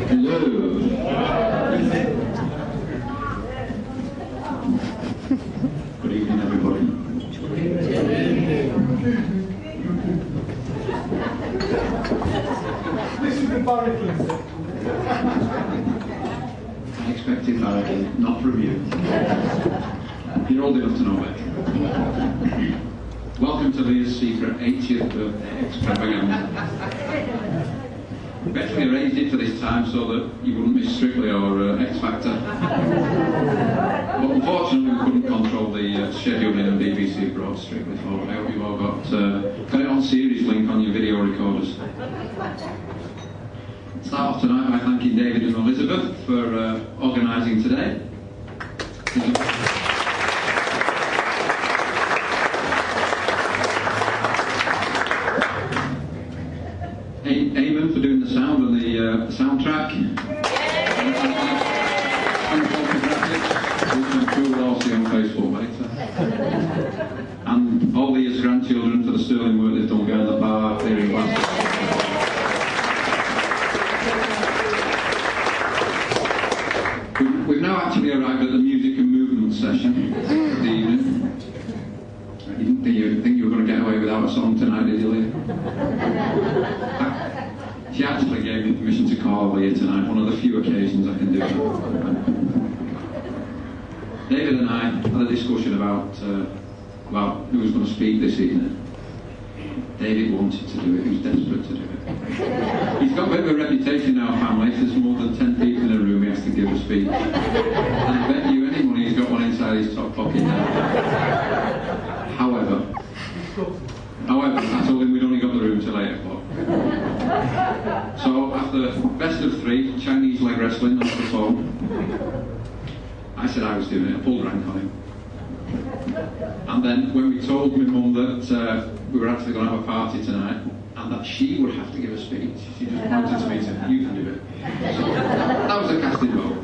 Hello. Good evening, everybody. This is the barricade. I expected that, not from you. You're old enough to know better. Welcome to Leah's secret 80th birthday extravaganza. We actually arranged it for this time so that you wouldn't miss Strictly or X Factor. But unfortunately we couldn't control the scheduling and BBC brought Strictly forward. I hope you've all got it on series link on your video recorders. Start off tonight by thanking David and Elizabeth for organising today. Eamon for doing the sound and the soundtrack. Which I'm sure we'll all see on Facebook later. And all Leah's grandchildren for the sterling work they've done behind the bar, clearing glasses. We've now actually arrived at the music and movement session of the evening. You didn't think you were going to get away without a song tonight, did you, Leah? She actually gave me permission to call Leah tonight, one of the few occasions I can do that. David and I had a discussion about who was going to speak this evening. David wanted to do it, he was desperate to do it. He's got a bit of a reputation in our family. If there's more than 10 people in a room, he has to give a speech. And I bet you any money he's got one inside his top pocket now. However, I told him we'd only got the room till 8 o'clock. So after best of 3, Chinese leg wrestling on the phone, I said I was doing it, I pulled rank on him. And then when we told my mum that we were actually going to have a party tonight, and that she would have to give a speech, she just pointed to me and said, you can do it. So that was a casting vote.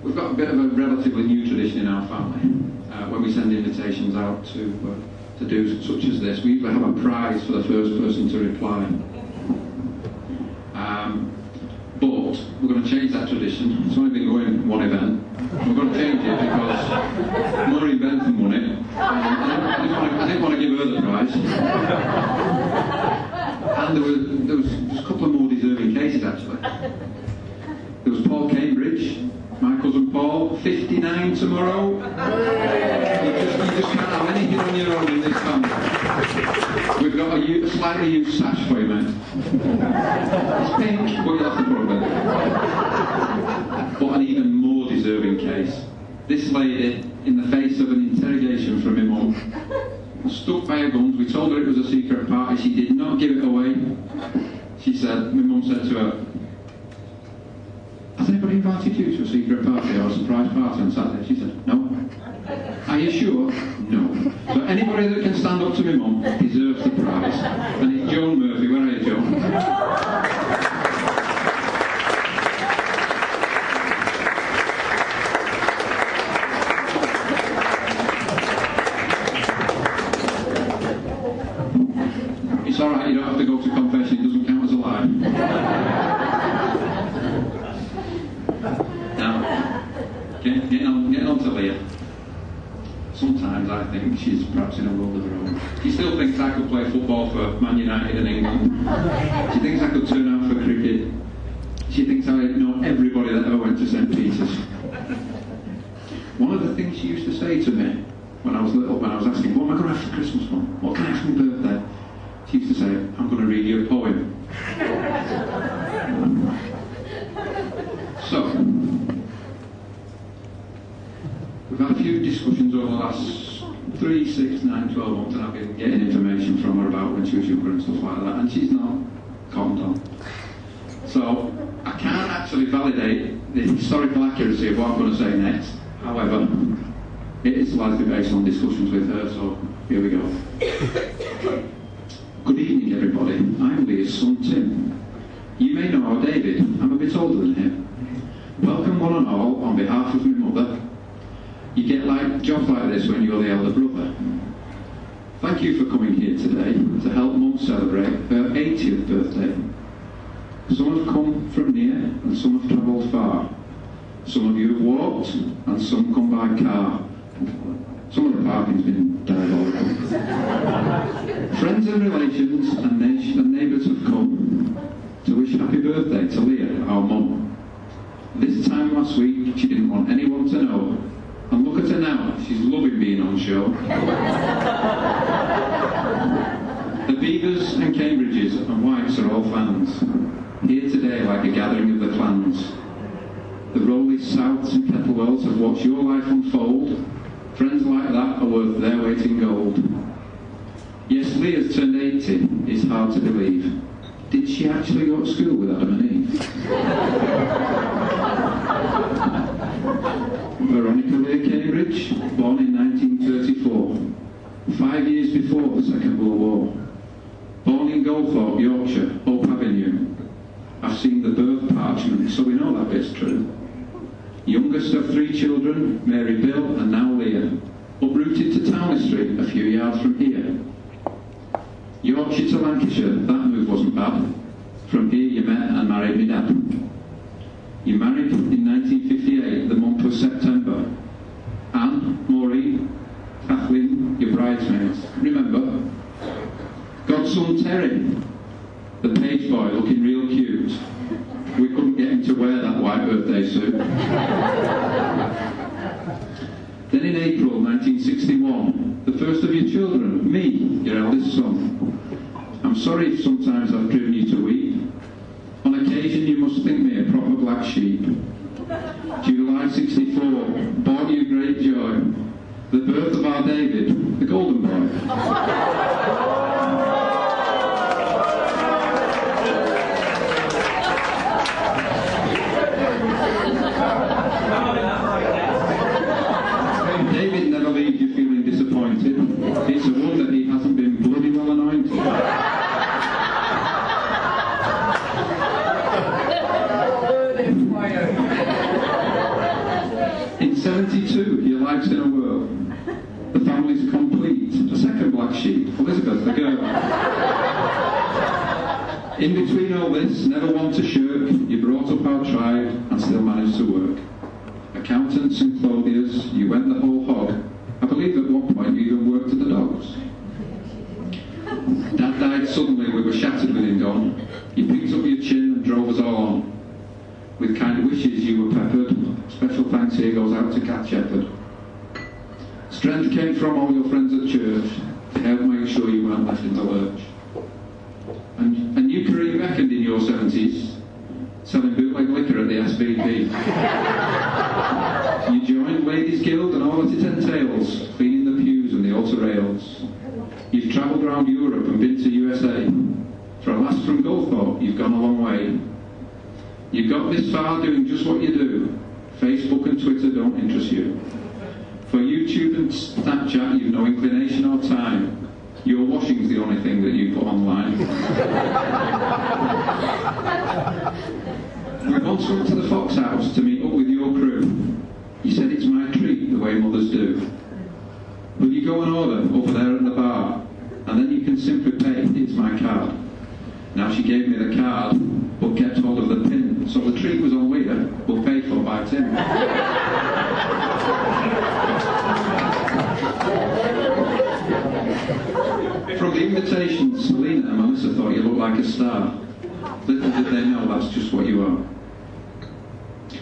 We've got a bit of a relatively new tradition in our family. When we send invitations out to do such as this, we usually have a prize for the first person to reply. But we're going to change that tradition. It's only been going one event. We're going to change it because more event than money. I didn't want to give her the prize. And there was just a couple of more deserving cases actually. There was Paul Cambridge, my cousin Paul, 59 tomorrow. You just can't have anything on your own in this family. We've got a slightly used sash for you, mate. It's pink, but you'll have to put it. But an even more deserving case. This lady, in the face of an interrogation from my mum, was stuck by her guns. We told her it was a secret party. She did not give it away. She said, my mum said to her, has anybody invited you to a secret party or a surprise party on Saturday? She said, no. Are you sure? No. So anybody that can stand up to my mum deserves the prize. And it's Joan Murphy. Where are you, Joan? It's alright, you don't have to go to confession, it doesn't count as a lie. Now, getting on to Leah. Sometimes I think she's perhaps in a world of her own. She still thinks I could play football for Man United and England. She thinks I could turn out for cricket. She thinks I know everybody that ever went to St. Peter's. One of the things she used to say to me when I was little, when I was asking, what am I going to have for Christmas, Mum? What can I have for my birthday? She used to say, I'm going to read you a poem. So, we've had a few discussions over the last 3, 6, 9, 12 months, and I've been getting information from her about when she was younger and stuff like that, and she's not cottoned on. So, I can't actually validate the historical accuracy of what I'm going to say next. However, it is largely based on discussions with her, so here we go. Good evening, everybody. I'm Leah's son, Tim. You may know our David. I'm a bit older than him. Welcome one and all on behalf of my mother. You get jobs like this when you're the elder brother. Thank you for coming here today to help Mum celebrate her 80th birthday. Some have come from near and some have travelled far. Some of you have walked and some come by car. Some of the parking's been diabolical. Friends and relations and neighbours have come to wish happy birthday to Leah, our mum. This time last week she didn't want anyone to know. And look at her now, she's loving being on show. The Beavers and Cambridges and Whites are all fans. Here today like a gathering of the clans. The Rowleys, Souths and Kettlewells have watched your life unfold. Friends like that are worth their weight in gold. Yes, Leah's turned 80, it's hard to believe. Did she actually go to school with Adam and Eve? Veronica Leah Cambridge, born in 1934, 5 years before the Second World War. Born in Goldthorpe, Yorkshire, Hope Avenue. I've seen the birth parchment, so we know that bit's true. Youngest of 3 children, Mary Bill and now Leah, uprooted to Townley Street a few yards from here. Yorkshire to Lancashire, that move wasn't bad. From here you met and married me dad. You married in 1958, the month was September. Anne, Maureen, Kathleen, your bridesmaids. Remember? Godson Terry, the page boy looking real cute. We couldn't get him to wear that white birthday suit. Then in April 1961, the first of your children, me, your eldest son. I'm sorry if sometimes I've driven you to weep. On occasion you must think me a proper black sheep. July 64, brought you great joy. The birth of our David, the golden boy. David never leaves you feeling disappointed. It's a wonder he hasn't been bloody well anointed. In 72, your life's in a whirl. The family's complete. A second black sheep, Elizabeth, the girl. In between all this, never one to shirk, you brought up our tribe and still managed to work. Accountants and clothiers, you went the whole hog. I believe at one point you even worked at the dogs. Dad died suddenly, we were shattered with him gone. You picked up your chin and drove us all on. With kind wishes you were peppered. Special thanks here goes out to Cat Shepherd. Strength came from all your friends at church to help make sure you weren't left in the lurch. And a new career beckoned in your 70s, selling bootleg liquor at the SVP. You joined Ladies Guild and all that it entails, cleaning the pews and the altar rails. You've travelled around Europe and been to USA. For a lass from Goldthorpe, you've gone a long way. You've got this far doing just what you do. Facebook and Twitter don't interest you. For YouTube and Snapchat, you've no inclination or time. Your washing's the only thing that you put online. We once went to the Fox House to meet up with your crew. You said it's my treat, the way mothers do. Will you go and order over there at the bar? And then you can simply pay, it's my card. Now she gave me the card, but kept hold of the pin. So the treat was on Leah, but paid for by Tim. From the invitations, Selena and Melissa thought you looked like a star. Little did they know that's just what you are.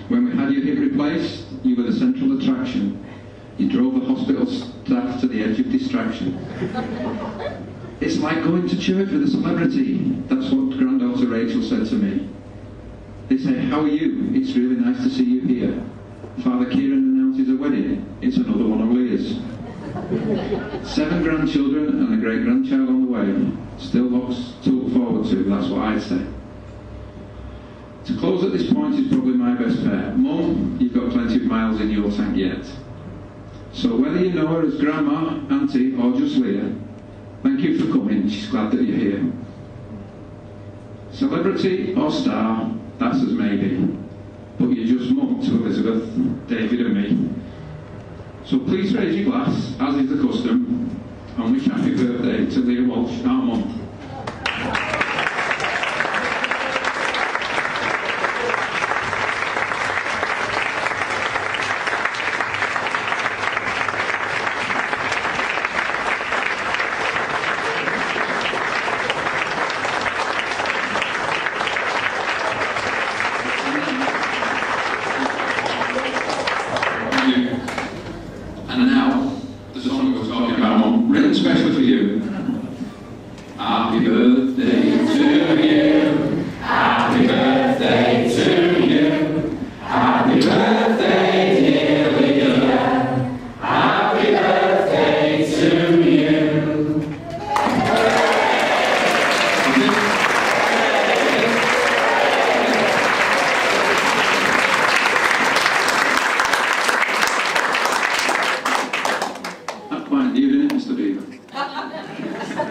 When we had your hip replaced, you were the central attraction. You drove the hospital staff to the edge of distraction. It's like going to church with a celebrity. That's what granddaughter Rachel said to me. They say, how are you? It's really nice to see you here. Father Kieran announces a wedding. It's another one of Leah's. 7 grandchildren and a great-grandchild on the way. Still lots to look forward to, that's what I'd say. To close at this point is probably my best bet. Mum, you've got plenty of miles in your tank yet. So whether you know her as Grandma, Auntie or just Leah, thank you for coming, she's glad that you're here. Celebrity or star, that's as maybe. But you're just mum to Elizabeth, David and me. So please raise your glass, as is the custom, and wish happy birthday to Leah Walsh, our mum. And now, the song I was talking about, Mum, written especially for you. Happy birthday to you. Happy birthday to you. Happy birthday, dear Leah. Happy birthday to you. Not quite, you didn't, Mr. Beaver.